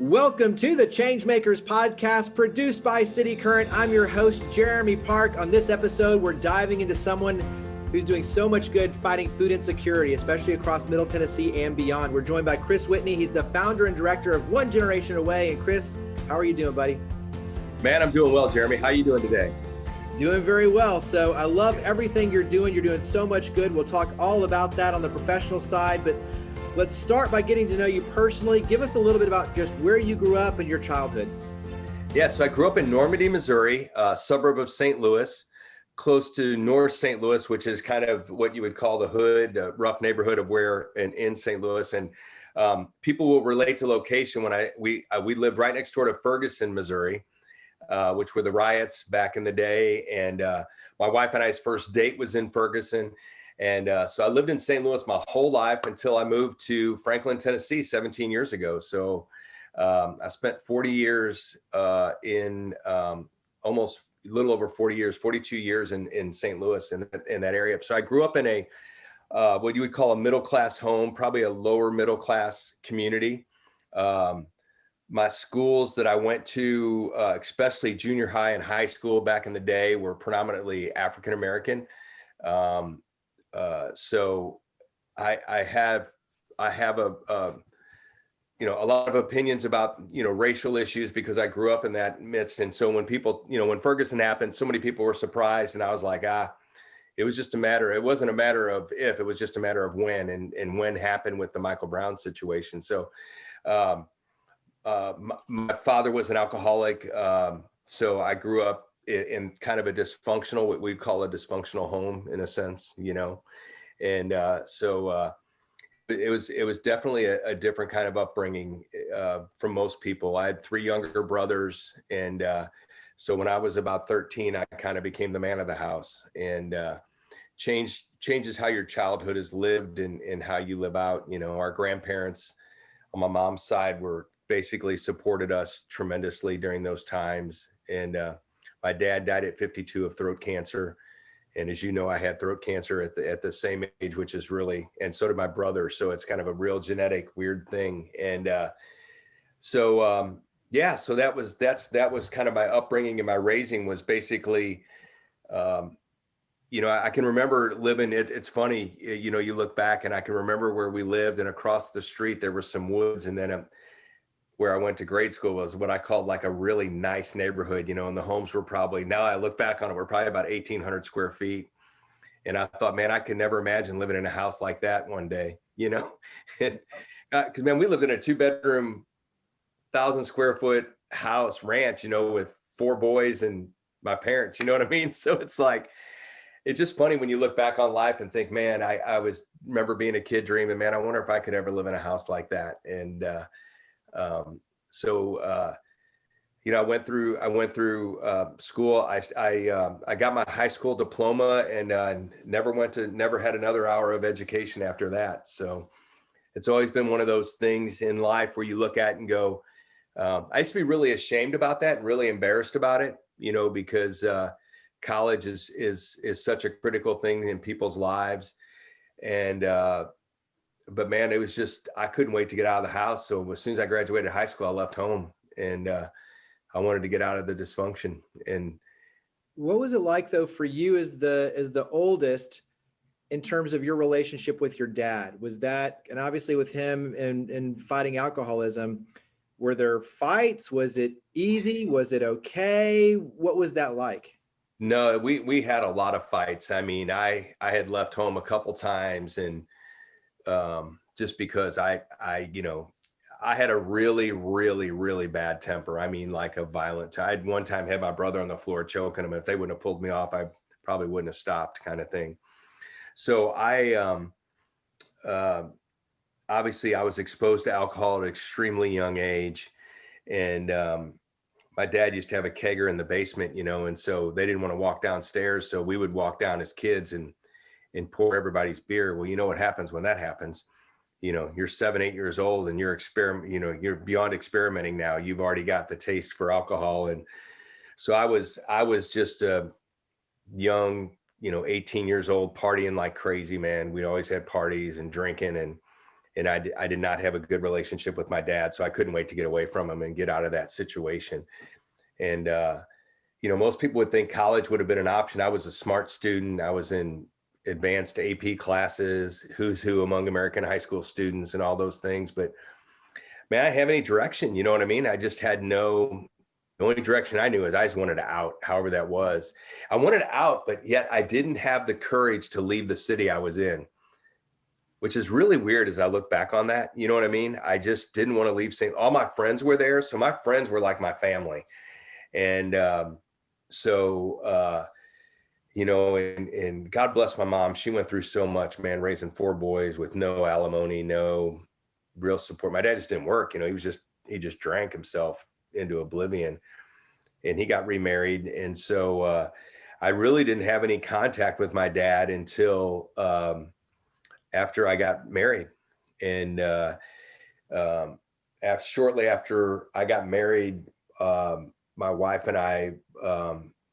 Welcome to the ChangeMakers Podcast, produced by City Current. I'm your host, Jeremy Park. On this episode, we're diving into someone who's doing so much good fighting food insecurity, especially across Middle Tennessee and beyond. We're joined by Chris Whitney. He's the founder and director of One Generation Away. And Chris, how are you doing, buddy? Man, I'm doing well, Jeremy. How are you doing today? Doing very well. So I love everything you're doing. You're doing so much good. We'll talk all about that on the professional side, but let's start by getting to know you personally. Give us a little bit about just where you grew up and your childhood. Yeah, so I grew up in Normandy, Missouri, a suburb of St. Louis, close to North St. Louis, which is kind of what you would call the hood, the rough neighborhood of where in St. Louis. And people will relate to location when we lived right next door to Ferguson, Missouri, which were the riots back in the day. And my wife and I's first date was in Ferguson. And so I lived in St. Louis my whole life until I moved to Franklin, Tennessee 17 years ago. So I spent 40 years almost a little over 40 years, 42 years in St. Louis in that area. So I grew up in a what you would call a middle-class home, probably a lower middle-class community. My schools that I went to, especially junior high and high school back in the day, were predominantly African-American. So I have a lot of opinions about, racial issues because I grew up in that midst. And so when people, when Ferguson happened, so many people were surprised, and I was like, it wasn't a matter of if, it was just a matter of when, and when happened with the Michael Brown situation. So, my father was an alcoholic. So I grew up in kind of a dysfunctional, what we call a dysfunctional home in a sense, and so it was definitely a different kind of upbringing from most people. I had 3 younger brothers, and so when I was about 13, I kind of became the man of the house, and changes how your childhood is lived and how you live out. Our grandparents on my mom's side were basically supported us tremendously during those times, and my dad died at 52 of throat cancer. And as you know, I had throat cancer at the same age, which is really, and so did my brother. So it's kind of a real genetic weird thing. And so that was kind of my upbringing, and my raising was basically, I can remember living, it's funny, you look back and I can remember where we lived, and across the street, there were some woods. And then where I went to grade school was what I called like a really nice neighborhood, and the homes were probably, now I look back on it, we're probably about 1,800 square feet. And I thought, man, I could never imagine living in a house like that one day, because man, we lived in a 2-bedroom, 1,000 square foot house ranch, with 4 boys and my parents, you know what I mean? So it's like, it's just funny when you look back on life and think, man, I remember being a kid dreaming, man, I wonder if I could ever live in a house like that. And, I went through school. I got my high school diploma, and never had another hour of education after that. So it's always been one of those things in life where you look at and go, I used to be really ashamed about that and really embarrassed about it, because college is such a critical thing in people's lives. And but man, it was just, I couldn't wait to get out of the house. So as soon as I graduated high school, I left home, and I wanted to get out of the dysfunction. And what was it like though for you as the oldest, in terms of your relationship with your dad? Was that, and obviously with him and fighting alcoholism, were there fights? Was it easy? Was it okay? What was that like? No, we had a lot of fights. I mean, I had left home a couple times, and just because I had a really, really, really bad temper. I mean, like a violent, I had one time had my brother on the floor choking him. If they wouldn't have pulled me off, I probably wouldn't have stopped, kind of thing. So obviously I was exposed to alcohol at an extremely young age. And, my dad used to have a kegger in the basement, and so they didn't want to walk downstairs. So we would walk down as kids and pour everybody's beer. Well, you know what happens when that happens? You're 7, 8 years old, and you're beyond experimenting now. You've already got the taste for alcohol. And so I was just a young, 18 years old, partying like crazy, man. We always had parties and drinking. And I did not have a good relationship with my dad. So I couldn't wait to get away from him and get out of that situation. And, most people would think college would have been an option. I was a smart student. I was in advanced AP classes, who's who among American high school students and all those things. But man, I didn't have any direction. You know what I mean? I just had the only direction I knew is I just wanted out, however that was. I wanted out, but yet I didn't have the courage to leave the city I was in, which is really weird as I look back on that. You know what I mean? I just didn't want to leave all my friends were there. So my friends were like my family. And and God bless my mom. She went through so much, man, raising 4 boys with no alimony, no real support. My dad just didn't work. He just drank himself into oblivion, and he got remarried. And so I really didn't have any contact with my dad until after I got married. And shortly after I got married, my wife and I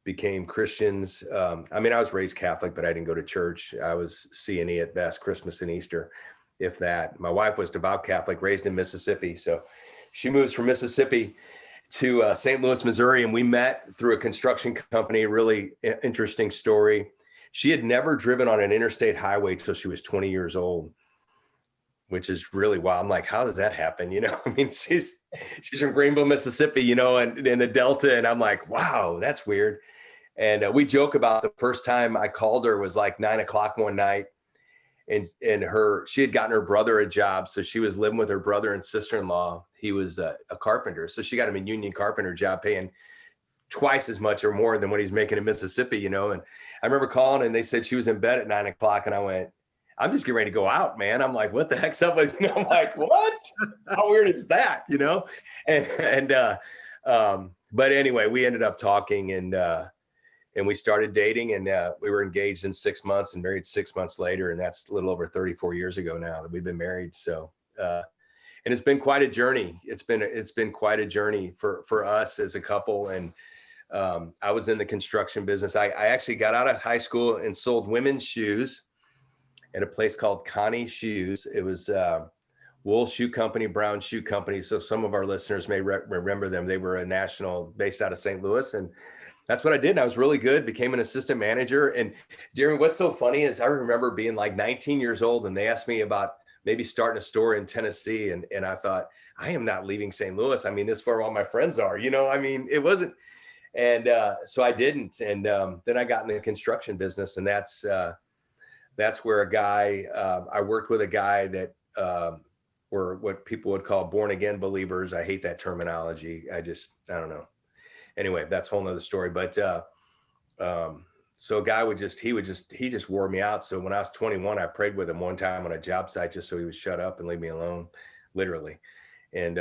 became Christians. I was raised Catholic, but I didn't go to church. I was C&E at best, Christmas and Easter, if that. My wife was devout Catholic, raised in Mississippi. So she moves from Mississippi to St. Louis, Missouri, and we met through a construction company. Really interesting story. She had never driven on an interstate highway till she was 20 years old, which is really wild. I'm like, how does that happen? She's from Greenville, Mississippi, and in the Delta. And I'm like, wow, that's weird. And we joke about the first time I called her was like 9:00 one night. And she had gotten her brother a job. So she was living with her brother and sister-in-law. He was a carpenter. So she got him a union carpenter job paying twice as much or more than what he's making in Mississippi, And I remember calling and they said she was in bed at 9:00. And I went, I'm just getting ready to go out, man. I'm like, what the heck's up with, I'm like, what? How weird is that? But anyway, we ended up talking and we started dating, and we were engaged in 6 months and married 6 months later. And that's a little over 34 years ago now that we've been married. So, and it's been quite a journey. It's been quite a journey for us as a couple. And I was in the construction business. I actually got out of high school and sold women's shoes at a place called Connie Shoes. It was wool shoe company, brown shoe company. So some of our listeners may remember them. They were a national based out of St. Louis. And that's what I did. And I was really good, became an assistant manager. And Jeremy, what's so funny is I remember being like 19 years old and they asked me about maybe starting a store in Tennessee. And I thought, I am not leaving St. Louis. This is where all my friends are, it wasn't. And so I didn't. And then I got in the construction business, and that's where I worked with a guy that were what people would call born again believers. I hate that terminology. I don't know. Anyway, that's a whole nother story. But so a guy he just wore me out. So when I was 21, I prayed with him one time on a job site just so he would shut up and leave me alone, literally. And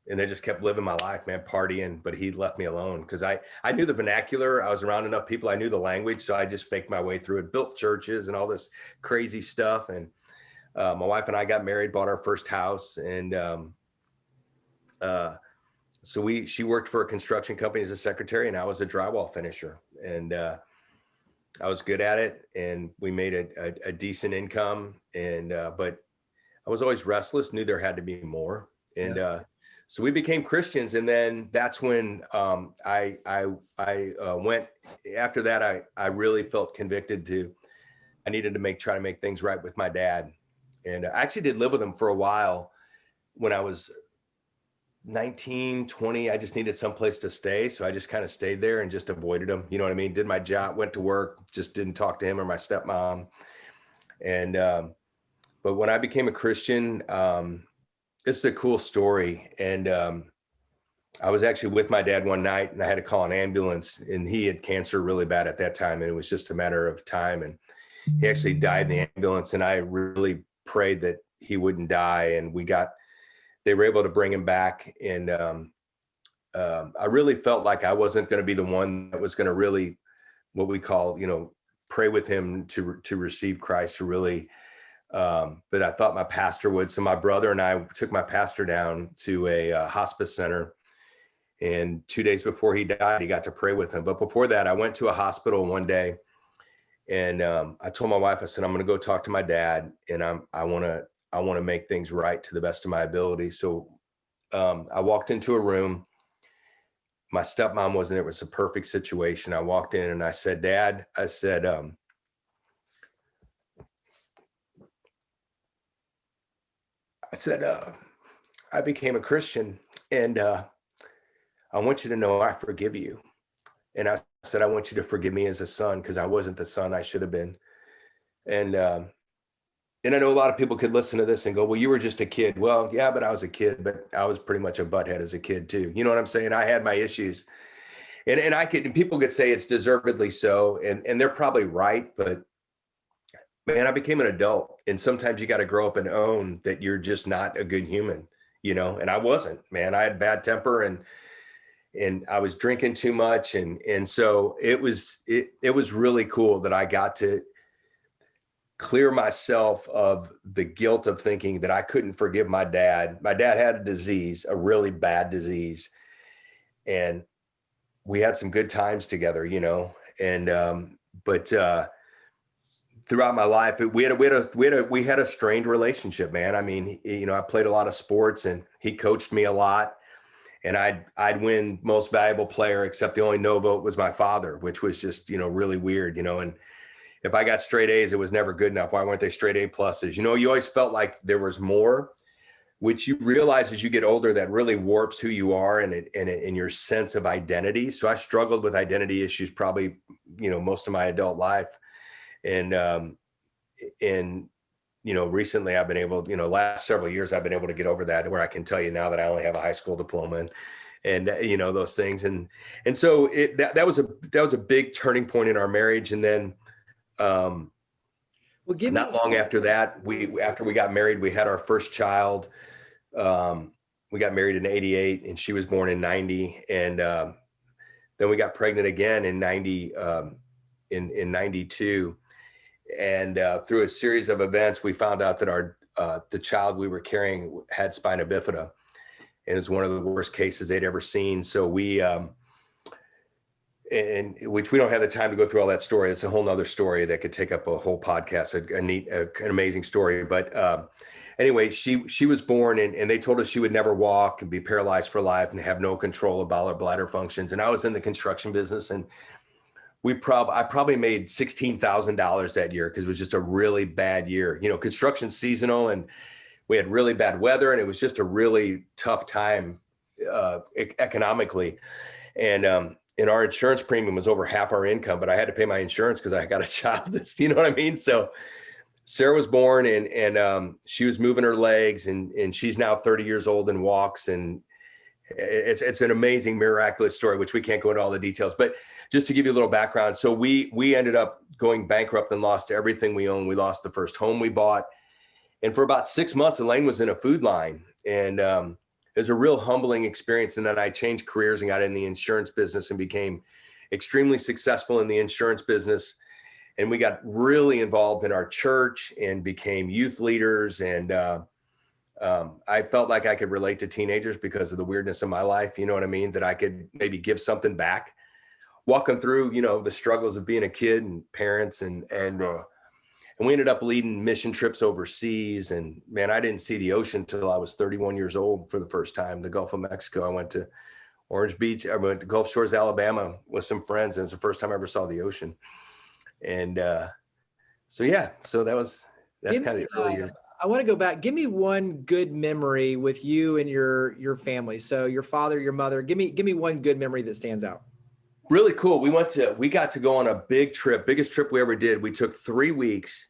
they just kept living my life, man, partying, but he left me alone because I knew the vernacular. I was around enough people. I knew the language. So I just faked my way through it, built churches and all this crazy stuff. And my wife and I got married, bought our first house. And so she worked for a construction company as a secretary, and I was a drywall finisher. And I was good at it, and we made a decent income. And but I was always restless, knew there had to be more. And so we became Christians. And then that's when I went, after that, I really felt convicted I needed to try to make things right with my dad. And I actually did live with him for a while when I was 19, 20. I just needed someplace to stay. So I just kind of stayed there and just avoided him. You know what I mean? Did my job, went to work, just didn't talk to him or my stepmom. And, but when I became a Christian, this is a cool story. And I was actually with my dad one night, and I had to call an ambulance, and he had cancer really bad at that time. And it was just a matter of time. And he actually died in the ambulance. And I really prayed that he wouldn't die. And they were able to bring him back. And I really felt like I wasn't going to be the one that was going to really, what we call, pray with him to receive Christ, to really, but I thought my pastor would. So my brother and I took my pastor down to a hospice center. And 2 days before he died, he got to pray with him. But before that, I went to a hospital one day, and I told my wife, I said, I'm going to go talk to my dad, and I want I want to make things right to the best of my ability. So I walked into a room. My stepmom wasn't there. It was a perfect situation. I walked in and I said, Dad, I said, I became a Christian, and I want you to know I forgive you. And I said, I want you to forgive me as a son, because I wasn't the son I should have been. And I know a lot of people could listen to this and go, well, you were just a kid. Well, yeah, but I was a kid, but I was pretty much a butthead as a kid too. You know what I'm saying? I had my issues. And people could say it's deservedly so, and they're probably right, but man, I became an adult, and sometimes you got to grow up and own that you're just not a good human, and I wasn't, man. I had bad temper, and I was drinking too much. And so it was really cool that I got to clear myself of the guilt of thinking that I couldn't forgive my dad. My dad had a disease, a really bad disease. And we had some good times together, but throughout my life, we had a strained relationship, man. I mean, I played a lot of sports, and he coached me a lot, and I'd win most valuable player, except the only no vote was my father, which was just, really weird, and if I got straight A's, it was never good enough. Why weren't they straight A pluses? You always felt like there was more, which you realize as you get older, that really warps who you are and your sense of identity. So I struggled with identity issues probably, most of my adult life. And recently I've been able, last several years, I've been able to get over that, where I can tell you now that I only have a high school diploma and those things. And so that was a big turning point in our marriage. And then, not long after that, after we got married, we had our first child. We got married in 88, and she was born in 90. And then we got pregnant again in 90, in 92. And through a series of events, we found out that the child we were carrying had spina bifida, and it was one of the worst cases they'd ever seen. So we, and which we don't have the time to go through all that story. It's a whole nother story that could take up a whole podcast, an amazing story. But anyway, she was born, and they told us she would never walk and be paralyzed for life and have no control of bowel or bladder functions. And I was in the construction business, and I probably made $16,000 that year, because it was just a really bad year. Construction seasonal, and we had really bad weather, and it was just a really tough time economically. And our insurance premium was over half our income, but I had to pay my insurance because I got a child that's, you know what I mean? So Sarah was born, and she was moving her legs, and she's now 30 years old and walks. And it's an amazing, miraculous story, which we can't go into all the details, but just to give you a little background. So we ended up going bankrupt and lost everything we owned. We lost the first home we bought. And for about 6 months, Elaine was in a food line, and it was a real humbling experience. And then I changed careers and got in the insurance business and became extremely successful in the insurance business. And we got really involved in our church and became youth leaders. And I felt like I could relate to teenagers because of the weirdness of my life. You know what I mean? That I could maybe give something back, walk them through, the struggles of being a kid and parents. And we ended up leading mission trips overseas. And man, I didn't see the ocean till I was 31 years old for the first time. The Gulf of Mexico. I went to Orange Beach. I went to Gulf Shores, Alabama with some friends. And it was the first time I ever saw the ocean. And so that's kind of the early years. I want to go back. Give me one good memory with you and your family. So your father, your mother, give me one good memory that stands out. Really cool. We got to go on a big trip, biggest trip we ever did. We took 3 weeks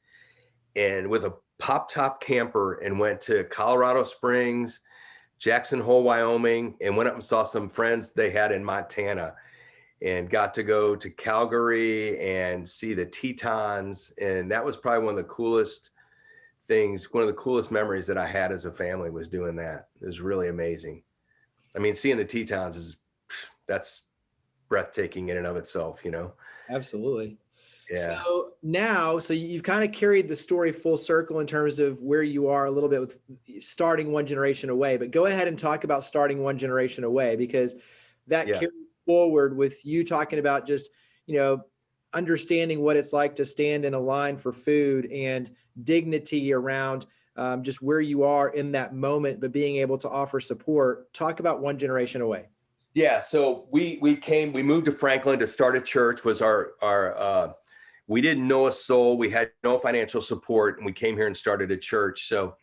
and with a pop top camper and went to Colorado Springs, Jackson Hole, Wyoming, and went up and saw some friends they had in Montana, and got to go to Calgary and see the Tetons. And that was probably one of the coolest memories that I had as a family, was doing that. It was really amazing. I mean, seeing the Tetons that's breathtaking in and of itself, Absolutely. Yeah. So you've kind of carried the story full circle in terms of where you are a little bit with starting one generation away, but go ahead and talk about starting one generation away, because that carries forward with you talking about just, understanding what it's like to stand in a line for food and dignity around just where you are in that moment, but being able to offer support. Talk about One Generation Away. Yeah. So we moved to Franklin to start a church. Was our we didn't know a soul. We had no financial support, and we came here and started a church. So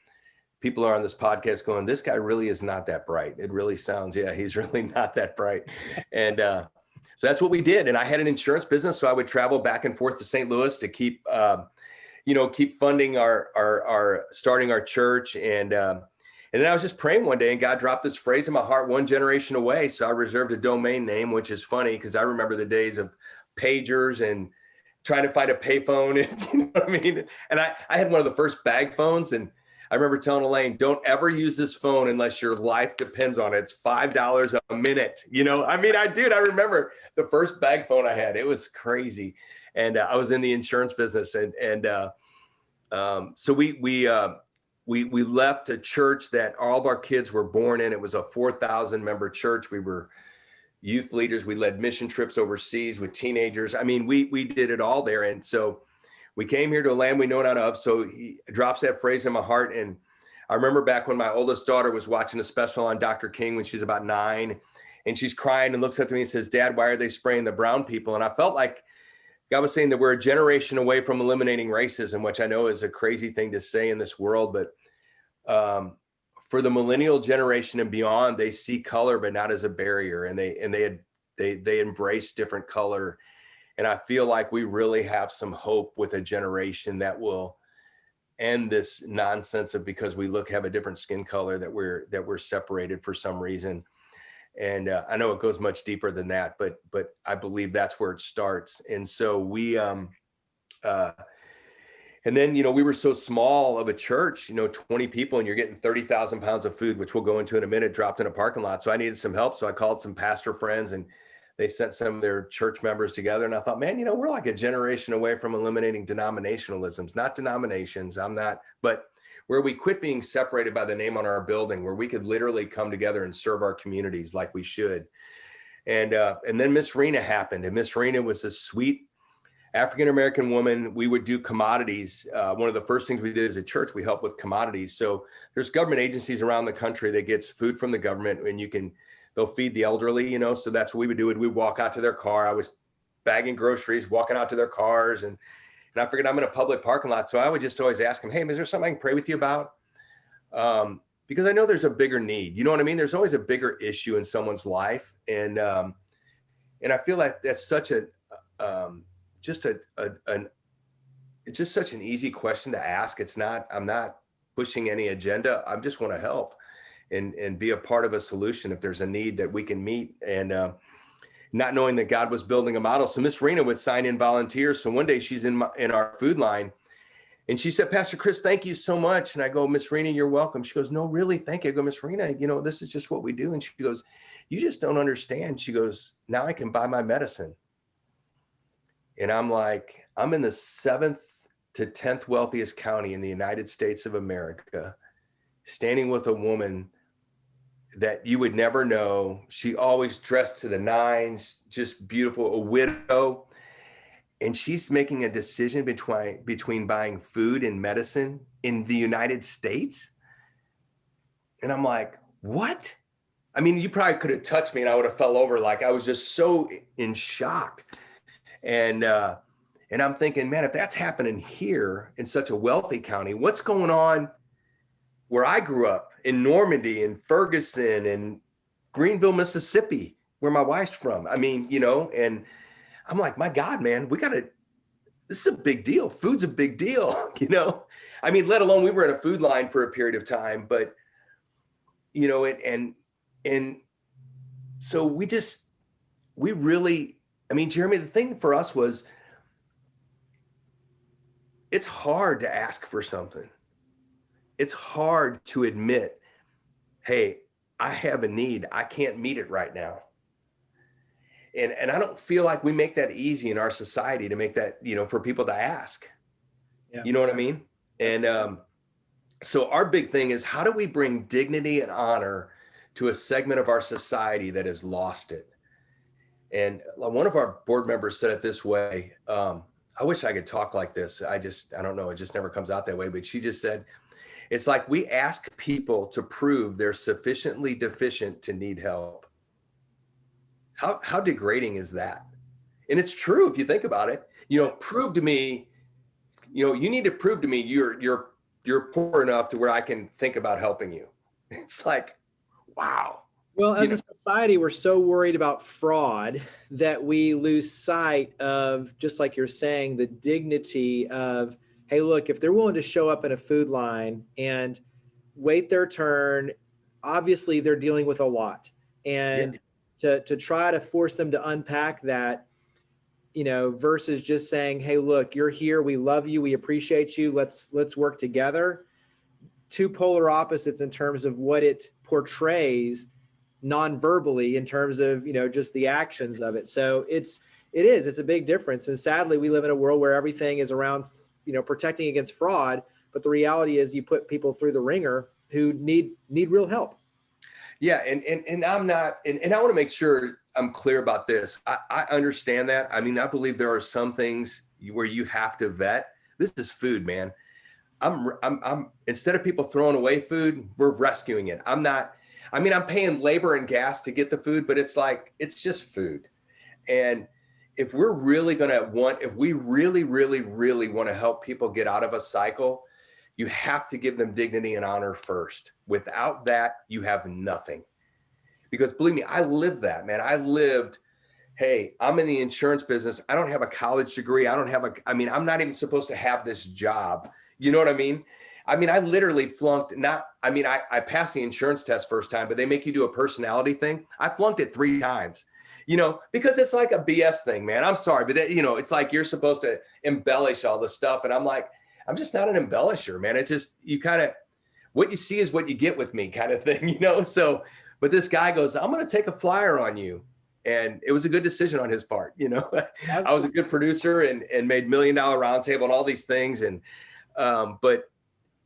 people are on this podcast going, this guy really is not that bright. It really sounds, yeah, he's really not that bright. And so that's what we did. And I had an insurance business, so I would travel back and forth to St. Louis to keep funding our starting our church. And then I was just praying one day, and God dropped this phrase in my heart, One Generation Away. So I reserved a domain name, which is funny because I remember the days of pagers and trying to find a payphone. And, you know what I mean? And I had one of the first bag phones, and I remember telling Elaine, don't ever use this phone unless your life depends on it. It's $5 a minute. You know, I mean, I remember the first bag phone I had. It was crazy. And I was in the insurance business. So we left a church that all of our kids were born in. It was a 4,000 member church. We were youth leaders. We led mission trips overseas with teenagers. I mean, we did it all there. And so we came here to a land we know not of. So he drops that phrase in my heart. And I remember back when my oldest daughter was watching a special on Dr. King when she's about 9, and she's crying and looks up to me and says, Dad, why are they spraying the brown people? And I felt like God was saying that we're a generation away from eliminating racism, which I know is a crazy thing to say in this world. But for the millennial generation and beyond, they see color, but not as a barrier. And they embrace different color. And I feel like we really have some hope with a generation that will end this nonsense of because we have a different skin color that we're separated for some reason. And I know it goes much deeper than that, but I believe that's where it starts. And so we, and then, we were so small of a church, 20 people, and you're getting 30,000 pounds of food, which we'll go into in a minute, dropped in a parking lot. So I needed some help. So I called some pastor friends, and they sent some of their church members together. And I thought, man, we're like a generation away from eliminating denominationalisms, not denominations. But where we quit being separated by the name on our building, where we could literally come together and serve our communities like we should. And then Miss Rena happened. And Miss Rena was a sweet African-American woman. We would do commodities. One of the first things we did as a church, we helped with commodities. So there's government agencies around the country that gets food from the government, and they'll feed the elderly, so that's what we would do. We'd walk out to their car. I was bagging groceries, walking out to their cars, and I figured I'm in a public parking lot. So I would just always ask them, hey, is there something I can pray with you about? Because I know there's a bigger need, you know what I mean? There's always a bigger issue in someone's life. And I feel like that's such it's just such an easy question to ask. I'm not pushing any agenda. I just want to help and be a part of a solution if there's a need that we can meet. And not knowing that God was building a model. So Miss Rena would sign in volunteers. So one day she's in our food line, and she said, Pastor Chris, thank you so much. And I go, Miss Rena, you're welcome. She goes, no, really, thank you. I go, Miss Rena, this is just what we do. And she goes, you just don't understand. She goes, now I can buy my medicine. And I'm like, I'm in the 7th to 10th wealthiest county in the United States of America, standing with a woman that you would never know. She always dressed to the nines, just beautiful, a widow. And she's making a decision between buying food and medicine in the United States. And I'm like, what? I mean, you probably could have touched me and I would have fell over. Like, I was just so in shock. And I'm thinking, man, if that's happening here in such a wealthy county, what's going on where I grew up in Normandy and Ferguson and Greenville, Mississippi, where my wife's from? I mean, and I'm like, my God, man, this is a big deal. Food's a big deal, I mean, let alone we were in a food line for a period of time, but, and so we really, I mean, Jeremy, the thing for us was, it's hard to ask for something. It's hard to admit, hey, I have a need. I can't meet it right now. And I don't feel like we make that easy in our society to make that, for people to ask. Yeah. You know what I mean? And so our big thing is, how do we bring dignity and honor to a segment of our society that has lost it? And one of our board members said it this way. I wish I could talk like this. I don't know. It just never comes out that way. But she just said, It's like we ask people to prove they're sufficiently deficient to need help. How degrading is that? And it's true if you think about it. Prove to me, you need to prove to me you're poor enough to where I can think about helping you. It's like, wow. Well, as a society, we're so worried about fraud that we lose sight of, just like you're saying, the dignity of, hey, look, if they're willing to show up in a food line and wait their turn, obviously they're dealing with a lot. And to try to force them to unpack that, versus just saying, hey, look, you're here. We love you. We appreciate you. Let's work together. Two polar opposites in terms of what it portrays non-verbally in terms of, just the actions of it. So it's a big difference. And sadly, we live in a world where everything is around, protecting against fraud. But the reality is you put people through the ringer who need real help. Yeah. And I'm not, and I want to make sure I'm clear about this. I understand that. I mean, I believe there are some things where you have to vet. This is food, man. I'm instead of people throwing away food, we're rescuing it. I'm paying labor and gas to get the food, but it's just food. And if we really, really, really want to help people get out of a cycle, you have to give them dignity and honor first. Without that, you have nothing. Because believe me, I lived that, man. Hey, I'm in the insurance business. I don't have a college degree. I'm not even supposed to have this job. You know what I mean? I literally flunked, I passed the insurance test first time, but they make you do a personality thing. I flunked it 3 times, because it's like a BS thing, man. I'm sorry, but it's like you're supposed to embellish all this stuff. And I'm like, I'm just not an embellisher, man. It's just, what you see is what you get with me kind of thing, So, but this guy goes, I'm going to take a flyer on you. And it was a good decision on his part. I was a good producer and made $1 Million Roundtable and all these things. And, but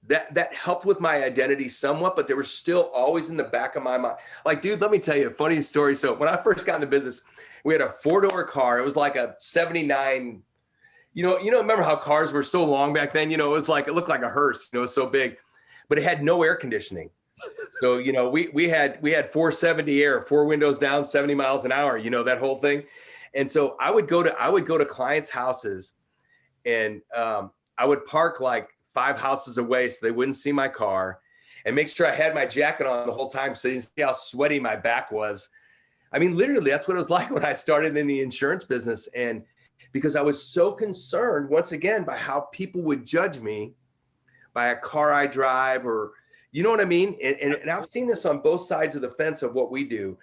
that helped with my identity somewhat, but there was still always in the back of my mind. Like, dude, let me tell you a funny story. So when I first got in the business, we had a 4-door car. It was like a 79, remember how cars were so long back then? It looked like a hearse, it was so big, but it had no air conditioning. So, we had 470 air, 4 windows down, 70 miles an hour, that whole thing. And so I would go to clients' houses and I would park like 5 houses away so they wouldn't see my car and make sure I had my jacket on the whole time so you didn't see how sweaty my back was. Literally, that's what it was like when I started in the insurance business. And because I was so concerned, once again, by how people would judge me by a car I drive or, you know what I mean? And I've seen this on both sides of the fence of what we do,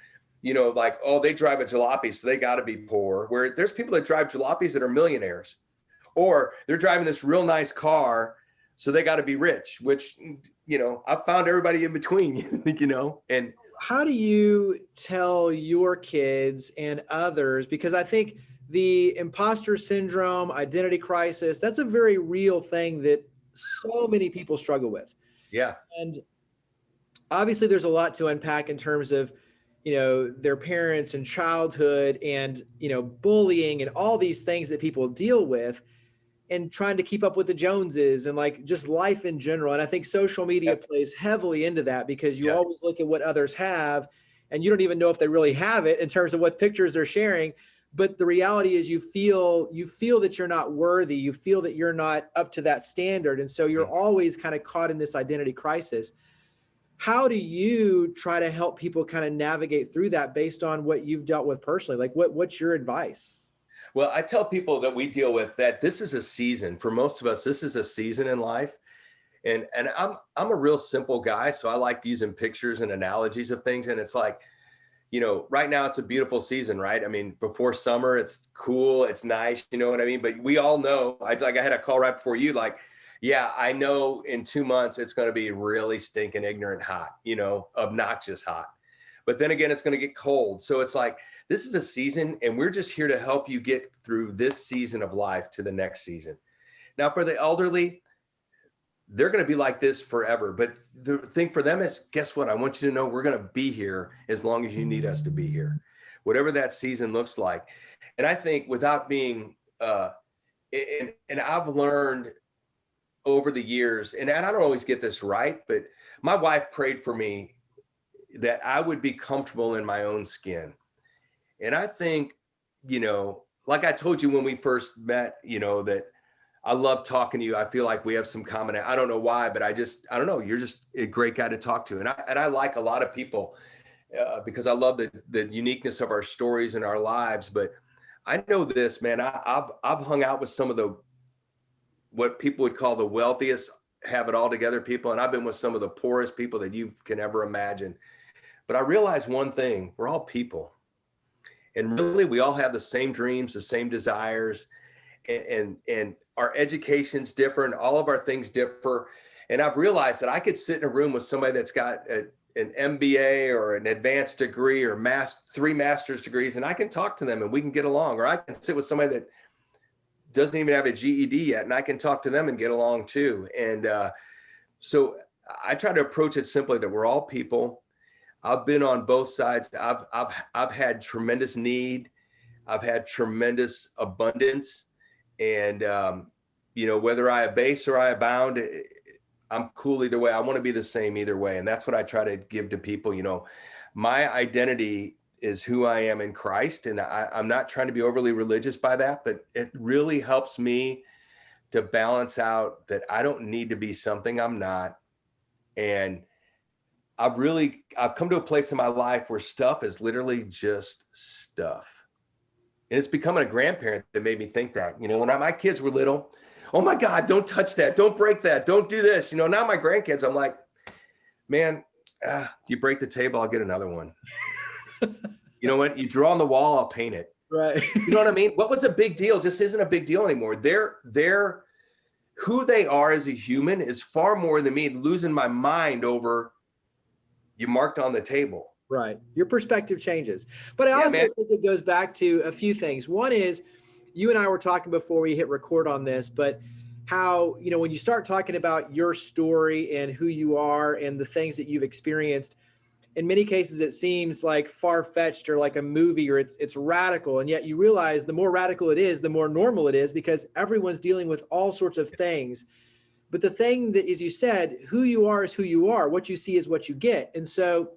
like, oh, they drive a jalopy, so they got to be poor. Where there's people that drive jalopies that are millionaires, or they're driving this real nice car, so they got to be rich, which, I've found everybody in between, and how do you tell your kids and others? Because I think the imposter syndrome, identity crisis, that's a very real thing that so many people struggle with. Yeah. And obviously there's a lot to unpack in terms of, their parents and childhood and, bullying and all these things that people deal with and trying to keep up with the Joneses and like just life in general. And I think social media plays heavily into that because you always look at what others have and you don't even know if they really have it in terms of what pictures they're sharing. But the reality is you feel that you're not worthy. You feel that you're not up to that standard. And so you're always kind of caught in this identity crisis. How do you try to help people kind of navigate through that based on what you've dealt with personally? Like what's your advice? Well, I tell people that we deal with that this is a season. For most of us, this is a season in life. And I'm a real simple guy. So I like using pictures and analogies of things. And it's like, right now it's a beautiful season, right? Before summer, it's cool, it's nice, you know what I mean? But we all know, I had a call right before you, like, yeah, I know in 2 months, it's going to be really stinking ignorant hot, obnoxious hot. But then again, it's going to get cold. So it's like, this is a season and we're just here to help you get through this season of life to the next season. Now for the elderly, they're going to be like this forever. But the thing for them is, guess what? I want you to know we're going to be here as long as you need us to be here, whatever that season looks like. And I think without being, and I've learned over the years, and I don't always get this right, but my wife prayed for me that I would be comfortable in my own skin. And I think, like I told you when we first met, that I love talking to you. I feel like we have some common, I don't know why, but I don't know. You're just a great guy to talk to. And I like a lot of people because I love the uniqueness of our stories and our lives. But I know this, man, I've hung out with some of what people would call the wealthiest, have it all together people. And I've been with some of the poorest people that you can ever imagine. But I realized one thing, we're all people. And really, we all have the same dreams, the same desires, and our education's different. All of our things differ. And I've realized that I could sit in a room with somebody that's got an MBA or an advanced degree or 3 master's degrees, and I can talk to them and we can get along. Or I can sit with somebody that doesn't even have a GED yet, and I can talk to them and get along too. And so I try to approach it simply that we're all people. I've been on both sides. I've had tremendous need. I've had tremendous abundance. And, whether I abase or I abound, I'm cool either way. I want to be the same either way. And that's what I try to give to people. My identity is who I am in Christ. And I'm not trying to be overly religious by that, but it really helps me to balance out that I don't need to be something I'm not. And I've come to a place in my life where stuff is literally just stuff. And it's becoming a grandparent that made me think that, when my kids were little, oh my God, don't touch that. Don't break that. Don't do this. Now my grandkids, I'm like, man, you break the table, I'll get another one. You know what? You draw on the wall, I'll paint it. Right. You know what I mean? What was a big deal just isn't a big deal anymore. They're who they are as a human is far more than me losing my mind over you marked on the table. Right. Your perspective changes. But I also think it goes back to a few things. One is, you and I were talking before we hit record on this, but how, when you start talking about your story and who you are and the things that you've experienced, in many cases, it seems like far-fetched or like a movie, or it's radical. And yet you realize the more radical it is, the more normal it is, because everyone's dealing with all sorts of things. But the thing that, as you said, who you are is who you are. What you see is what you get. And so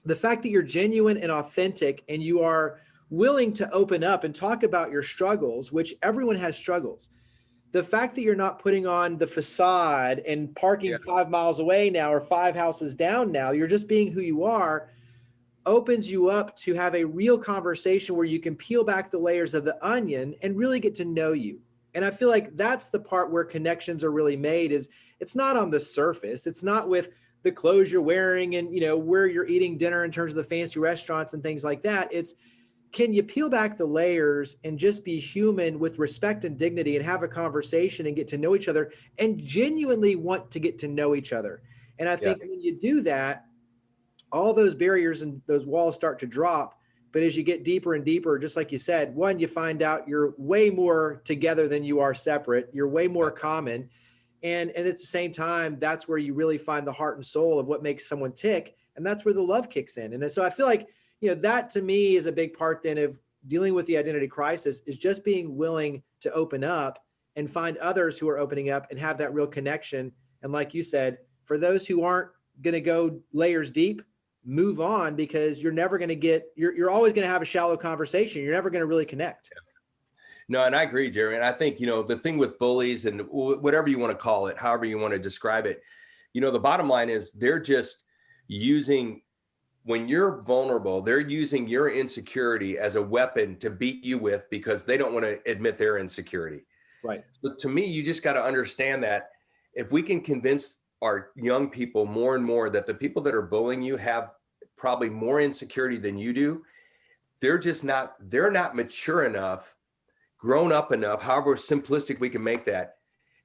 the fact that you're genuine and authentic and you are willing to open up and talk about your struggles, which everyone has struggles. The fact that you're not putting on the facade and parking 5 miles away now or 5 houses down now, you're just being who you are, opens you up to have a real conversation where you can peel back the layers of the onion and really get to know you. And I feel like that's the part where connections are really made. Is it's not on the surface. It's not with the clothes you're wearing and, where you're eating dinner in terms of the fancy restaurants and things like that. It's, can you peel back the layers and just be human with respect and dignity and have a conversation and get to know each other and genuinely want to get to know each other? And I think when you do that, all those barriers and those walls start to drop. But as you get deeper and deeper, just like you said, one, you find out you're way more together than you are separate. You're way more common. And at the same time, that's where you really find the heart and soul of what makes someone tick. And that's where the love kicks in. And so I feel like, that to me is a big part then of dealing with the identity crisis, is just being willing to open up and find others who are opening up and have that real connection. And like you said, for those who aren't going to go layers deep, move on, because you're never going to get, you're always going to have a shallow conversation. You're never going to really connect. No, and I agree, Jerry. And I think, the thing with bullies and whatever you want to call it, however you want to describe it, the bottom line is they're just using, when you're vulnerable, they're using your insecurity as a weapon to beat you with because they don't want to admit their insecurity. Right. So to me, you just got to understand that if we can convince our young people more and more that the people that are bullying you have probably more insecurity than you do, they're not mature enough, grown up enough, however simplistic we can make that,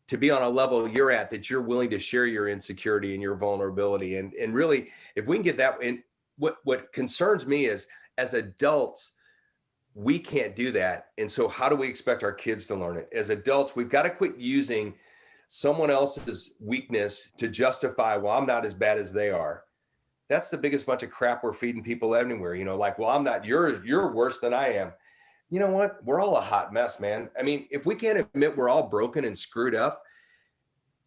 to be on a level you're at, that you're willing to share your insecurity and your vulnerability. And really, if we can get that, and what concerns me is, as adults, we can't do that. And so how do we expect our kids to learn it? As adults, we've got to quit using someone else's weakness to justify, well, I'm not as bad as they are. That's the biggest bunch of crap we're feeding people everywhere. Like, well, I'm not, you're worse than I am. You know what? We're all a hot mess, man. I mean, if we can't admit we're all broken and screwed up,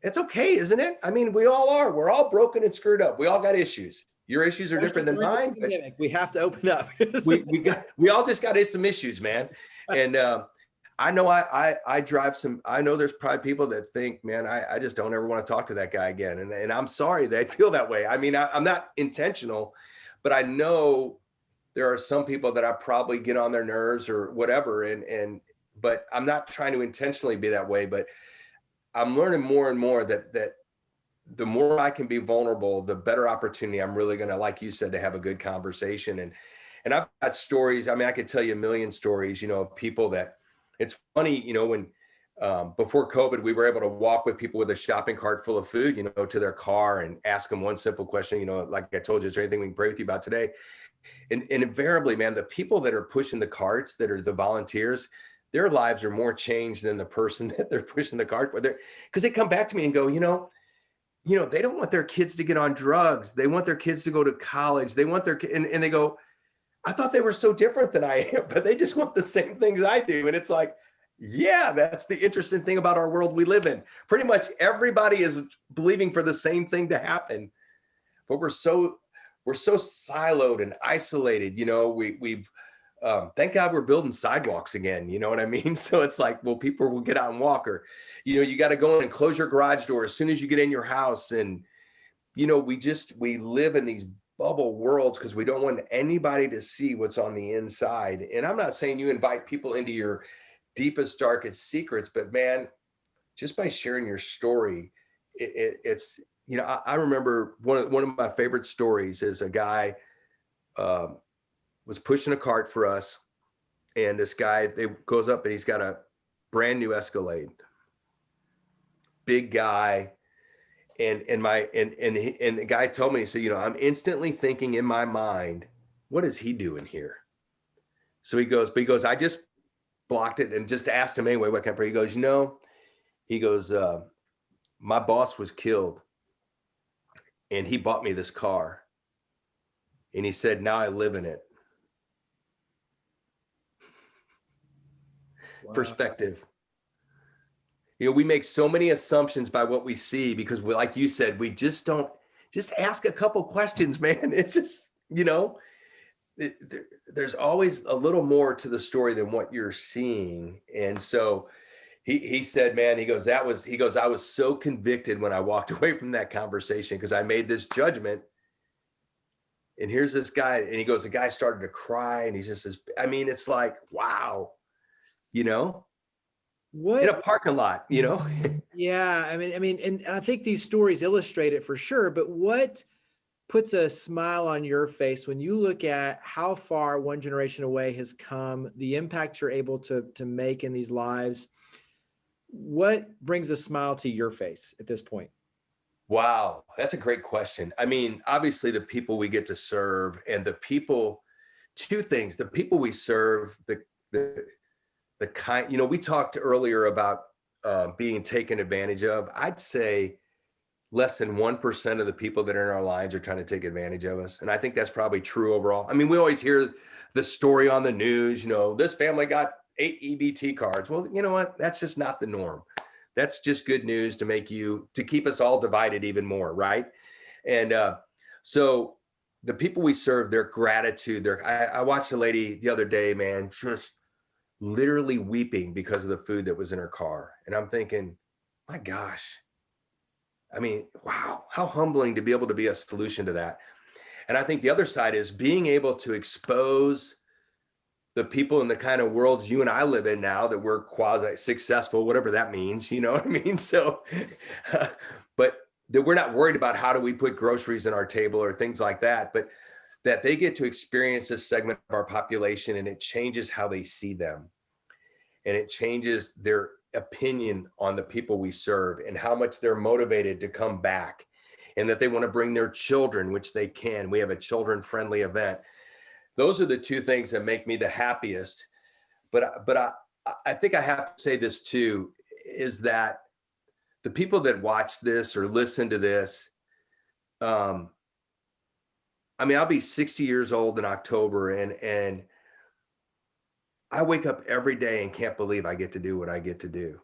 It's okay, isn't it? I mean, we all are. We're all broken and screwed up. We all got issues. Your issues are different than mine. But we have to open up. we all just got some issues, man. And I know I drive some. I know there's probably people that think, man, I just don't ever want to talk to that guy again. And I'm sorry they feel that way. I mean, I'm not intentional, but I know there are some people that I probably get on their nerves or whatever. But I'm not trying to intentionally be that way. But I'm learning more and more that the more I can be vulnerable, the better opportunity I'm really going to, like you said, to have a good conversation. And I've got stories. I mean, I could tell you a million stories, of people that it's funny, when before COVID, we were able to walk with people with a shopping cart full of food, to their car and ask them one simple question, like I told you, is there anything we can pray with you about today? And invariably, man, the people that are pushing the carts, that are the volunteers, their lives are more changed than the person that they're pushing the cart for. Because they come back to me and go, they don't want their kids to get on drugs. They want their kids to go to college. They want and they go, I thought they were so different than I am, but they just want the same things I do. And it's like, yeah, that's the interesting thing about our world we live in. Pretty much everybody is believing for the same thing to happen, but we're so siloed and isolated. We've thank God we're building sidewalks again. You know what I mean? So it's like, well, people will get out and walk, or, you got to go in and close your garage door as soon as you get in your house. And, we live in these bubble worlds because we don't want anybody to see what's on the inside. And I'm not saying you invite people into your deepest, darkest secrets, but man, just by sharing your story, it's, I remember one of my favorite stories is a guy, was pushing a cart for us, and this guy goes up and he's got a brand new Escalade, big guy, and the guy told me, he said, I'm instantly thinking in my mind, what is he doing here? So he goes, I just blocked it and just asked him anyway, what kind of prayer? He goes, my boss was killed, and he bought me this car, and he said, now I live in it. Wow. Perspective. We make so many assumptions by what we see because we, like you said, we just don't ask a couple questions, man. It's just, there's always a little more to the story than what you're seeing. And so he said, man, he goes, I was so convicted when I walked away from that conversation because I made this judgment. And here's this guy, and he goes, the guy started to cry, and he just says, I mean, it's like, wow. What in a parking lot, Yeah. I mean, and I think these stories illustrate it for sure, but what puts a smile on your face when you look at how far one generation away has come, the impact you're able to make in these lives? What brings a smile to your face at this point? Wow. That's a great question. I mean, obviously the people we get to serve, and the people, two things, the people we serve, the kind, we talked earlier about being taken advantage of. I'd say less than 1% of the people that are in our lives are trying to take advantage of us. And I think that's probably true overall. I mean, we always hear the story on the news, this family got 8 EBT cards. Well, you know what? That's just not the norm. That's just good news to keep us all divided even more. Right. And so the people we serve, their gratitude, I watched a lady the other day, man, just literally weeping because of the food that was in her car. And I'm thinking, my gosh, I mean, wow, how humbling to be able to be a solution to that. And I think the other side is being able to expose the people in the kind of worlds you and I live in now, that we're quasi successful, whatever that means, you know what I mean? So, but that we're not worried about how do we put groceries on our table or things like that, but that they get to experience this segment of our population, and it changes how they see them. And it changes their opinion on the people we serve and how much they're motivated to come back, and that they want to bring their children, which they can. We have a children-friendly event. Those are the two things that make me the happiest. But I think I have to say this too, is that the people that watch this or listen to this, I mean, I'll be 60 years old in October, and I wake up every day and can't believe I get to do what I get to do.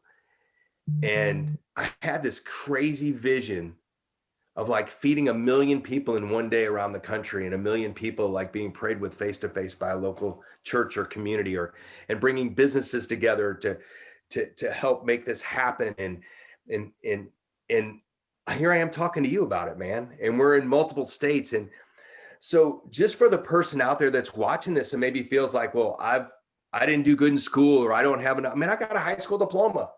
And I had this crazy vision of like feeding 1 million people in one day around the country, and 1 million people like being prayed with face to face by a local church or community, and bringing businesses together to help make this happen. And here I am talking to you about it, man. And we're in multiple states. And so just for the person out there that's watching this and maybe feels like, well, I didn't do good in school, or I don't have enough. I mean, I got a high school diploma,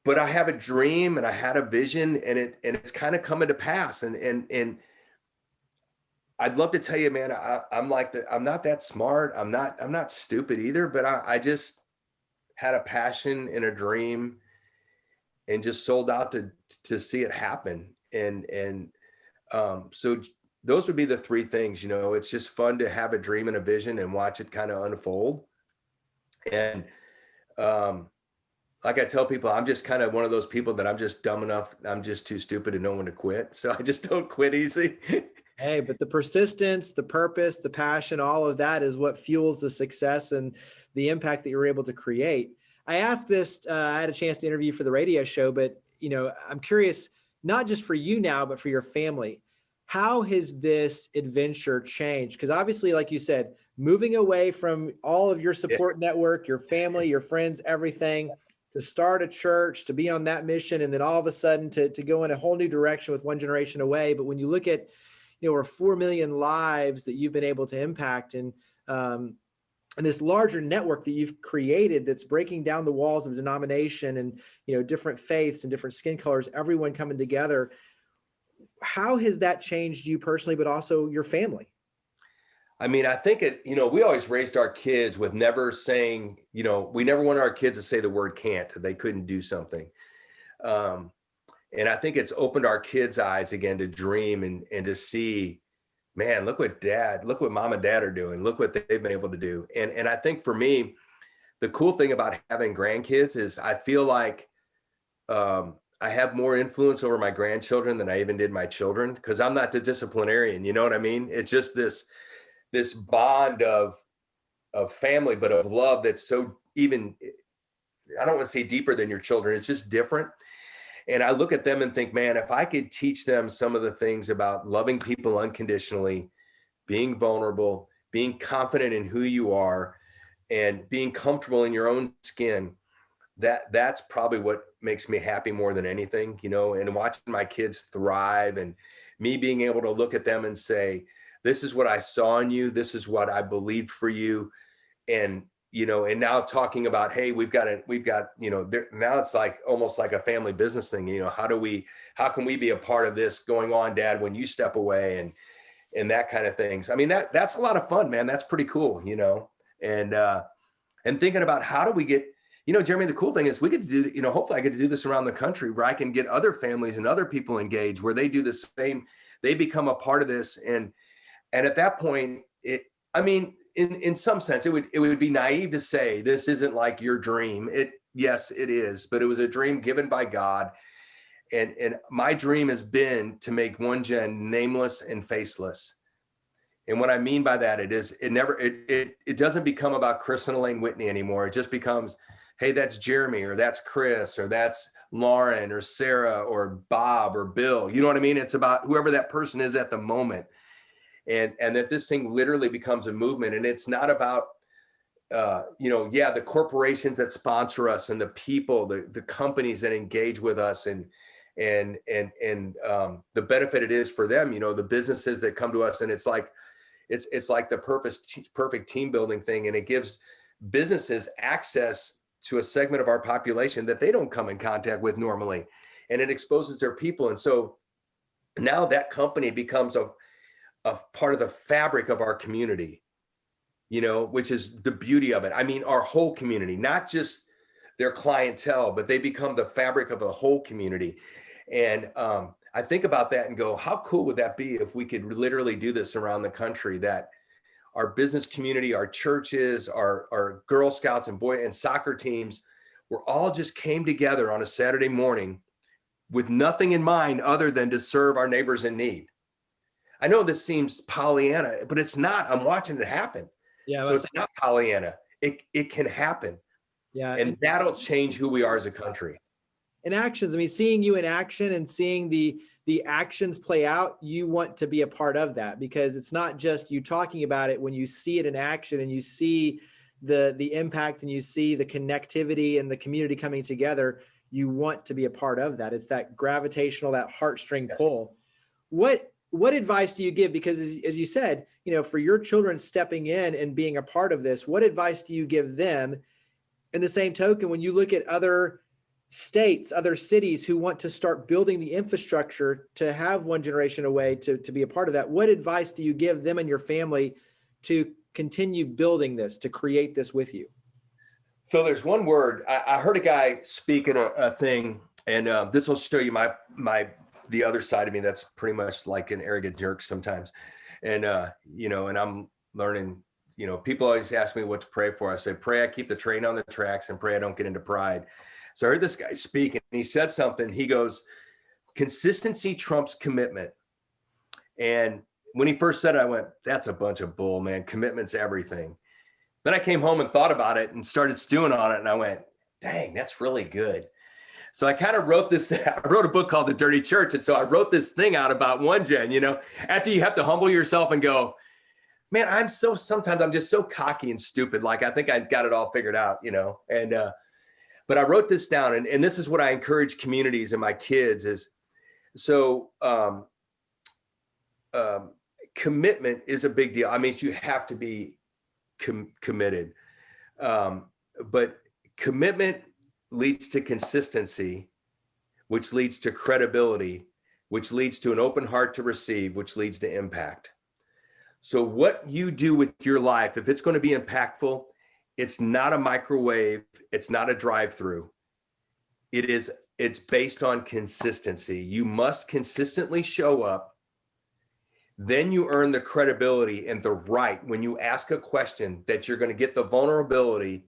but I have a dream and I had a vision, and it's kind of coming to pass. And I'd love to tell you, man, I'm not that smart. I'm not stupid either, but I just had a passion and a dream, and just sold out to see it happen. So those would be the three things. It's just fun to have a dream and a vision and watch it kind of unfold. And like I tell people, I'm just kind of one of those people that I'm just dumb enough. I'm just too stupid to know when to quit. So I just don't quit easy. Hey, but the persistence, the purpose, the passion, all of that is what fuels the success and the impact that you're able to create. I asked this, I had a chance to interview for the radio show, but I'm curious, not just for you now, but for your family. How has this adventure changed? Because obviously, like you said, moving away from all of your support network, your family, your friends, everything, to start a church, to be on that mission, and then all of a sudden to go in a whole new direction with one generation away. But when you look at, over 4 million lives that you've been able to impact, and this larger network that you've created that's breaking down the walls of denomination and, different faiths and different skin colors, everyone coming together. How has that changed you personally, but also your family? I mean, I think we always raised our kids with never saying, we never wanted our kids to say the word can't, they couldn't do something. And I think it's opened our kids' eyes again to dream and to see, man, look what mom and dad are doing. Look what they've been able to do. And I think for me, the cool thing about having grandkids is I feel like I have more influence over my grandchildren than I even did my children, because I'm not the disciplinarian. You know what I mean? It's just this bond of family, but of love that's so even, I don't want to say deeper than your children. It's just different. And I look at them and think, man, if I could teach them some of the things about loving people unconditionally, being vulnerable, being confident in who you are, and being comfortable in your own skin, that's probably what makes me happy more than anything, and watching my kids thrive, and me being able to look at them and say, this is what I saw in you. This is what I believed for you. And, and now talking about, hey, we've got, now it's like almost like a family business thing. How can we be a part of this going on, Dad, when you step away, and that kind of things. I mean, that's a lot of fun, man. That's pretty cool, and thinking about how do we get, Jeremy, the cool thing is we get to do, hopefully I get to do this around the country, where I can get other families and other people engaged, where they do the same, they become a part of this. And at that point, in some sense, it would be naive to say this isn't like your dream. Yes, it is, but it was a dream given by God. And my dream has been to make one gen nameless and faceless. And what I mean by that, it doesn't become about Chris and Elaine Whitney anymore. It just becomes, hey, that's Jeremy, or that's Chris, or that's Lauren, or Sarah, or Bob, or Bill. You know what I mean? It's about whoever that person is at the moment. And that this thing literally becomes a movement. And it's not about, the corporations that sponsor us, and the people, the companies that engage with us, and the benefit it is for them, the businesses that come to us. And it's like the perfect team building thing. And it gives businesses access to a segment of our population that they don't come in contact with normally. And it exposes their people. And so now that company becomes a part of the fabric of our community, which is the beauty of it. I mean, our whole community, not just their clientele, but they become the fabric of the whole community. And I think about that and go, how cool would that be if we could literally do this around the country, that our business community, our churches, our Girl Scouts and boy and soccer teams, were all just came together on a Saturday morning with nothing in mind other than to serve our neighbors in need. I know this seems Pollyanna, but it's not. I'm watching it happen. Yeah, so it's not Pollyanna. It can happen. Yeah. And that'll change who we are as a country. And actions. I mean, seeing you in action and seeing the actions play out, you want to be a part of that, because it's not just you talking about it. When you see it in action and you see the impact and you see the connectivity and the community coming together, you want to be a part of that. It's that gravitational, that heartstring pull. What advice do you give? Because as you said, for your children stepping in and being a part of this, what advice do you give them? In the same token, when you look at other states, other cities who want to start building the infrastructure to have one generation away to be a part of that, what advice do you give them and your family to continue building this, to create this with you? So there's one word. I heard a guy speak at a thing, and this will show you the other side of me. That's pretty much like an arrogant jerk sometimes. And, and I'm learning, people always ask me what to pray for. I say, pray I keep the train on the tracks, and pray I don't get into pride. So I heard this guy speak, and he said something. He goes, consistency trumps commitment. And when he first said it, I went, that's a bunch of bull, man. Commitment's everything. Then I came home and thought about it and started stewing on it. And I went, dang, that's really good. So I kind of wrote this. I wrote a book called The Dirty Church. And so I wrote this thing out about one gen, after you have to humble yourself and go, man, sometimes I'm just so cocky and stupid. Like I think I got it all figured out, but I wrote this down, and this is what I encourage communities and my kids is, so commitment is a big deal. I mean, you have to be committed, but commitment leads to consistency, which leads to credibility, which leads to an open heart to receive, which leads to impact. So what you do with your life, if it's going to be impactful, it's not a microwave. It's not a drive-through. It's based on consistency. You must consistently show up. Then you earn the credibility and the right when you ask a question that you're going to get the vulnerability.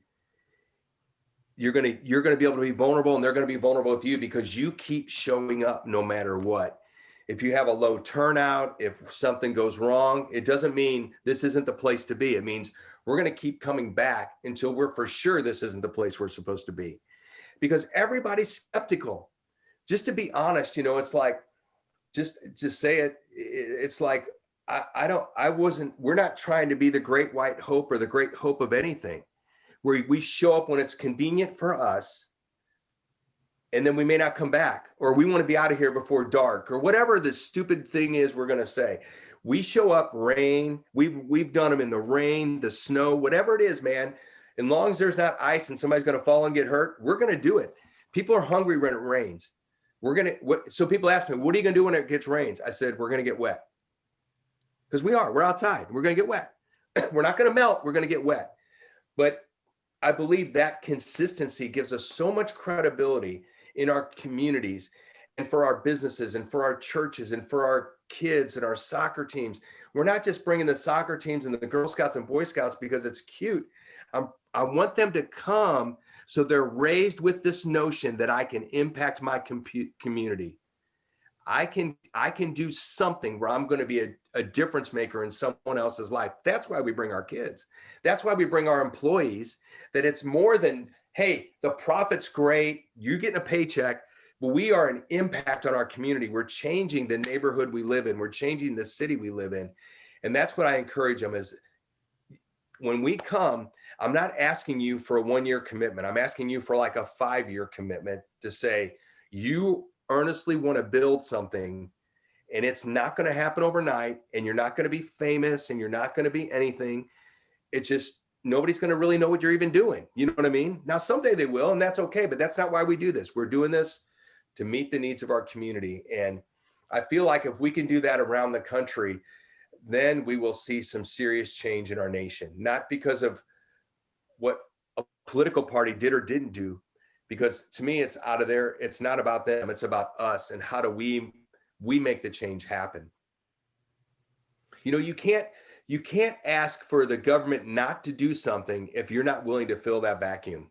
You're going to be able to be vulnerable, and they're going to be vulnerable with you because you keep showing up no matter what. If you have a low turnout, if something goes wrong, it doesn't mean this isn't the place to be. It means we're going to keep coming back until we're for sure this isn't the place we're supposed to be. Because everybody's skeptical. Just to be honest, it's like, just say it. It's like, we're not trying to be the great white hope or the great hope of anything. Where we show up when it's convenient for us, and then we may not come back, or we want to be out of here before dark, or whatever the stupid thing is we're going to say. We show up rain. We've done them in the rain, the snow, whatever it is, man. As long as there's not ice and somebody's going to fall and get hurt, we're going to do it. People are hungry when it rains. So people ask me, what are you going to do when it gets rains? I said, we're going to get wet. Because we're outside. We're going to get wet. We're not going to melt. We're going to get wet. But I believe that consistency gives us so much credibility in our communities and for our businesses and for our churches and for our kids and our soccer teams. We're not just bringing the soccer teams and the Girl Scouts and Boy Scouts because it's cute. I want them to come so they're raised with this notion that I can impact my community. I can do something where I'm going to be a difference maker in someone else's life. That's why we bring our kids. That's why we bring our employees, that it's more than, hey, the profit's great, you're getting a paycheck, but we are an impact on our community. We're changing the neighborhood we live in. We're changing the city we live in. And that's what I encourage them is when we come, I'm not asking you for a 1-year commitment. I'm asking you for like a 5-year commitment to say, you earnestly want to build something, and it's not going to happen overnight, and you're not going to be famous, and you're not going to be anything. It's just, nobody's going to really know what you're even doing. You know what I mean? Now, someday they will, and that's okay, but that's not why we do this. We're doing this to meet the needs of our community. And I feel like if we can do that around the country, then we will see some serious change in our nation, not because of what a political party did or didn't do, because to me, it's out of there. It's not about them. It's about us. And how do we make the change happen? You can't ask for the government not to do something if you're not willing to fill that vacuum.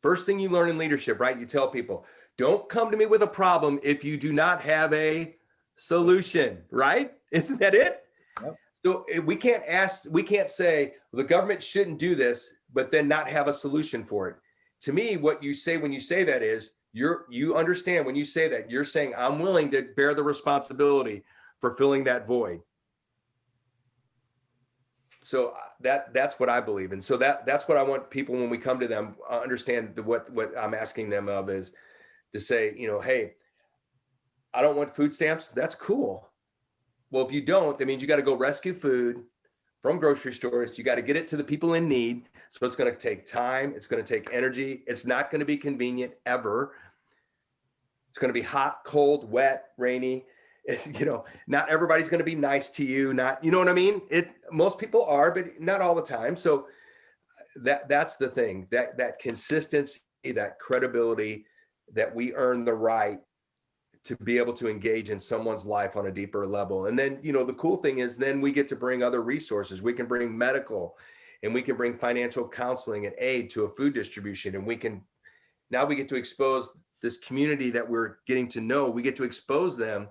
First thing you learn in leadership, right? You tell people, don't come to me with a problem if you do not have a solution, right? Isn't that it? Yep. So we can't say the government shouldn't do this, but then not have a solution for it. To me, what you say when you say that is you understand when you say that, you're saying I'm willing to bear the responsibility for filling that void. So that's what I believe. And so that's what I want people, when we come to them, understand what I'm asking them of is to say, hey, I don't want food stamps. That's cool. Well, if you don't, that means you got to go rescue food from grocery stores. You got to get it to the people in need. So it's going to take time. It's going to take energy. It's not going to be convenient ever. It's going to be hot, cold, wet, rainy. Not everybody's going to be nice to you. Not, you know what I mean? Most people are, but not all the time. So that's the thing, that consistency, that credibility, that we earn the right to be able to engage in someone's life on a deeper level. And then, the cool thing is then we get to bring other resources. We can bring medical, and we can bring financial counseling and aid to a food distribution. And now we get to expose this community that we're getting to know. We get to expose them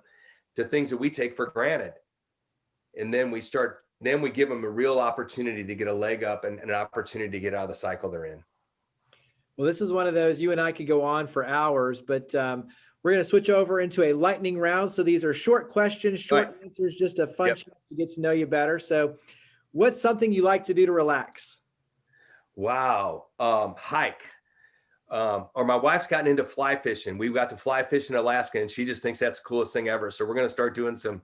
to things that we take for granted. And then we give them a real opportunity to get a leg up and an opportunity to get out of the cycle they're in. Well, this is one of those, you and I could go on for hours, but we're going to switch over into a lightning round. So these are short questions, short answers, just a fun chance to get to know you better. So what's something you like to do to relax? Wow. Hike. Or my wife's gotten into fly fishing. We got to fly fish in Alaska, and she just thinks that's the coolest thing ever. So we're going to start doing some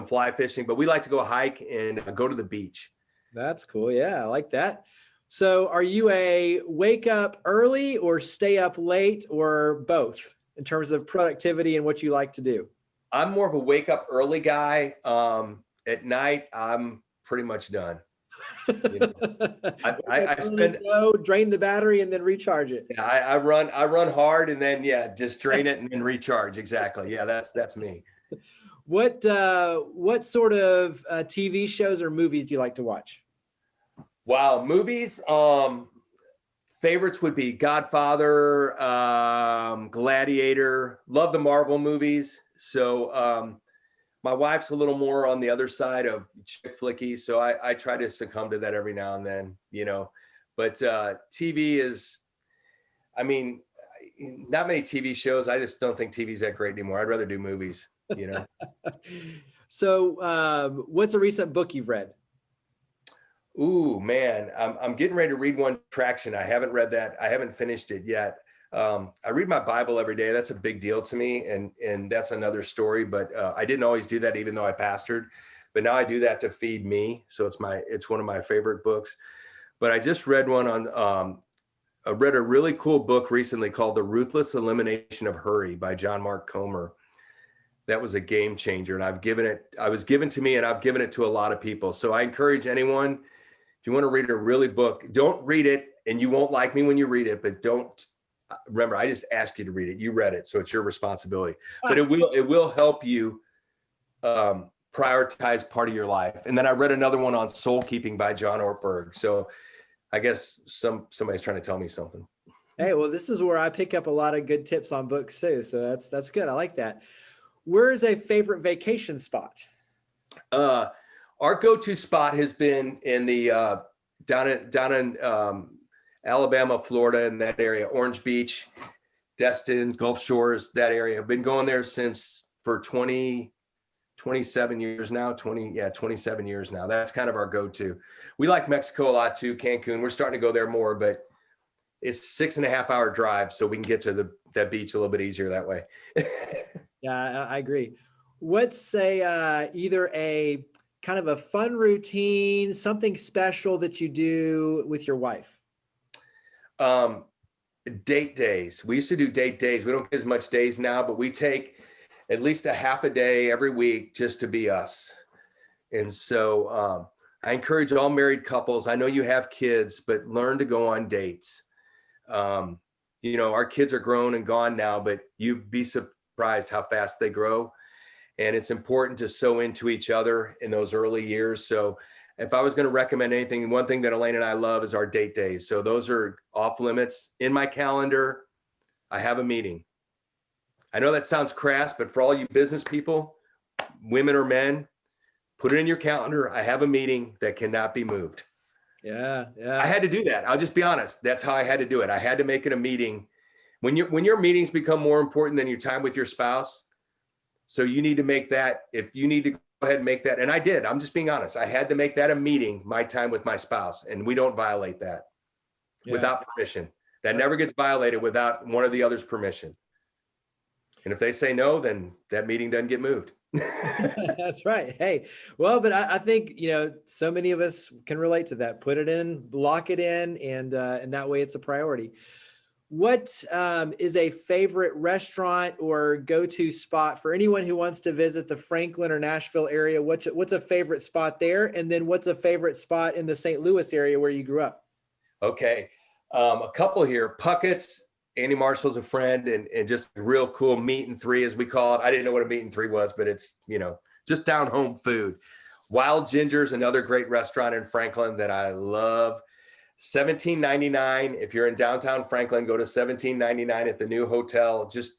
fly fishing, but we like to go hike and go to the beach. That's cool. Yeah, I like that. So are you a wake up early or stay up late, or both in terms of productivity and what you like to do? I'm more of a wake up early guy. At night, I'm pretty much done. I drain the battery and then recharge it. Yeah, I run hard and then just drain it and then recharge. Exactly. Yeah, that's me. What sort of TV shows or movies do you like to watch? Wow, movies. Favorites would be Godfather, Gladiator. Love the Marvel movies. So my wife's a little more on the other side of chick flicky, so I try to succumb to that every now and then, But TV is, not many TV shows. I just don't think TV's that great anymore. I'd rather do movies, So what's a recent book you've read? Ooh, man, I'm getting ready to read one, Traction. I haven't read that. I haven't finished it yet. I read my Bible every day. That's a big deal to me. And that's another story, but I didn't always do that, even though I pastored, but now I do that to feed me. So it's one of my favorite books. But I just read one I read a really cool book recently called The Ruthless Elimination of Hurry by John Mark Comer. That was a game changer. And I was given to me, and I've given it to a lot of people. So I encourage anyone, if you want to read a really book, don't read it, and you won't like me when you read it, but remember, I just asked you to read it. You read it, so it's your responsibility. But it will help you prioritize part of your life. And then I read another one on soul keeping by John Ortberg. So I guess somebody's trying to tell me something. Hey, well, this is where I pick up a lot of good tips on books too. So that's good. I like that. Where is a favorite vacation spot? Our go-to spot has been in the down in Alabama, Florida, in that area, Orange Beach, Destin, Gulf Shores, that area. I've been going there for 27 years now, 27 years now. That's kind of our go-to. We like Mexico a lot too, Cancun. We're starting to go there more, but it's 6.5 hour drive. So we can get to that beach a little bit easier that way. Yeah, I agree. What's either a kind of a fun routine, something special that you do with your wife? Date days. We used to do date days. We don't get as much days now, but we take at least a half a day every week just to be us. And so I encourage all married couples. I know you have kids, but learn to go on dates. Our kids are grown and gone now, but you'd be surprised how fast they grow. And it's important to sow into each other in those early years. So if I was going to recommend anything, one thing that Elaine and I love is our date days. So those are off limits. In my calendar, I have a meeting. I know that sounds crass, but for all you business people, women or men, put it in your calendar. I have a meeting that cannot be moved. Yeah. I had to do that. I'll just be honest. That's how I had to do it. I had to make it a meeting. When your meetings become more important than your time with your spouse, so you need to make that, if you need to go ahead and make that, and I did, I'm just being honest. I had to make that a meeting, my time with my spouse, and we don't violate that without permission. That never gets violated without one of the other's permission. And if they say no, then that meeting doesn't get moved. That's right. Hey, well, but I think, so many of us can relate to that. Put it in, lock it in, and that way it's a priority. What is a favorite restaurant or go-to spot for anyone who wants to visit the Franklin or Nashville area? What's a favorite spot there? And then what's a favorite spot in the St. Louis area where you grew up? Okay. A couple here. Puckett's. Andy Marshall's a friend, and just real cool meat and three, as we call it. I didn't know what a meat and three was, but it's, just down home food. Wild Ginger's another great restaurant in Franklin that I love. 1799. If you're in downtown Franklin, go to 1799 at the new hotel. Just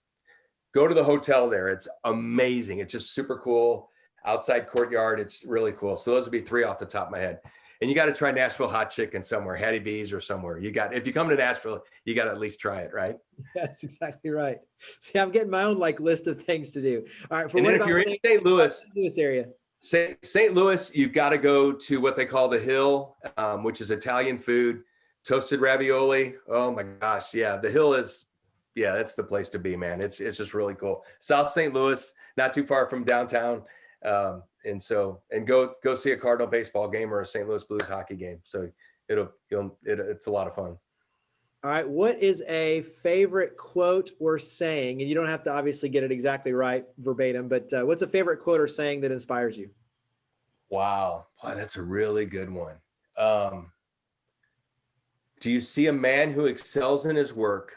go to the hotel there. It's amazing. It's just super cool. Outside courtyard. It's really cool. So those would be three off the top of my head. And you got to try Nashville hot chicken somewhere, Hattie B's or somewhere. If you come to Nashville, you got to at least try it, right? That's exactly right. See, I'm getting my own list of things to do. All right. And then if you're in St. Louis area, St. Louis, you've got to go to what they call the Hill, which is Italian food, toasted ravioli. Oh my gosh, yeah, the Hill is, that's the place to be, man. It's just really cool. South St. Louis, not too far from downtown. And go see a Cardinal baseball game or a St. Louis Blues hockey game. So it's a lot of fun. All right. What is a favorite quote or saying? And you don't have to obviously get it exactly right verbatim, but what's a favorite quote or saying that inspires you? Wow. Boy, that's a really good one. Do you see a man who excels in his work?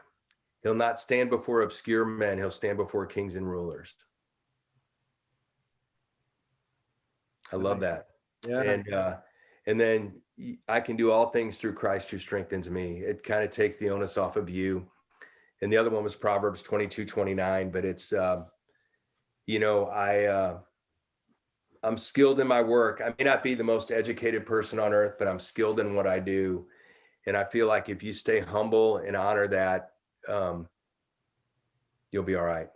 He'll not stand before obscure men. He'll stand before kings and rulers. I love that. Yeah. And then I can do all things through Christ who strengthens me. It kind of takes the onus off of you. And the other one was Proverbs 22:29, but it's, I'm skilled in my work. I may not be the most educated person on earth, but I'm skilled in what I do. And I feel like if you stay humble and honor that, you'll be all right.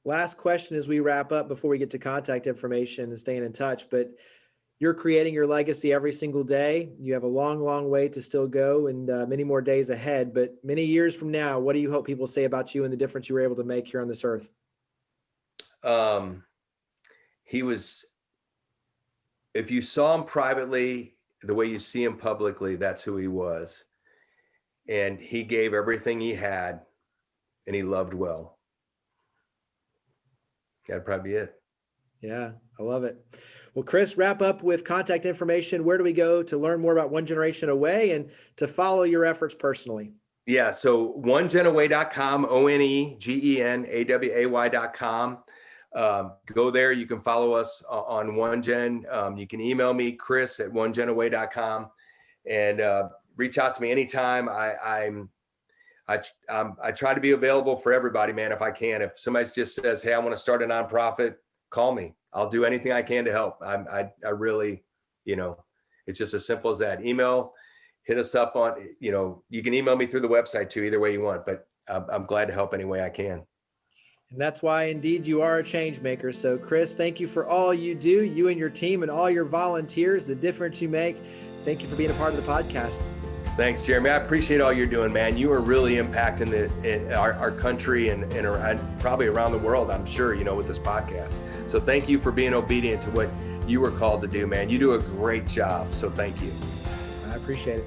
Last question as we wrap up before we get to contact information and staying in touch, but you're creating your legacy every single day. You have a long, long way to still go and many more days ahead, but many years from now, what do you hope people say about you and the difference you were able to make here on this earth? If you saw him privately, the way you see him publicly, that's who he was. And he gave everything he had and he loved well. That'd probably be it. Yeah, I love it. Well, Chris, wrap up with contact information. Where do we go to learn more about One Generation Away and to follow your efforts personally? Yeah, so onegenaway.com, onegenaway.com. Go there. You can follow us on OneGen. You can email me, Chris at onegenaway.com, and reach out to me anytime. I try to be available for everybody, man, if I can. If somebody just says, hey, I want to start a nonprofit, call me. I'll do anything I can to help. I really, it's just as simple as that. Email, hit us up on, you can email me through the website too, either way you want, but I'm glad to help any way I can. And that's why indeed you are a change maker. So Chris, thank you for all you do, you and your team and all your volunteers, the difference you make. Thank you for being a part of the podcast. Thanks, Jeremy. I appreciate all you're doing, man. You are really impacting our country and probably around the world, I'm sure, with this podcast. So thank you for being obedient to what you were called to do, man. You do a great job. So thank you. I appreciate it.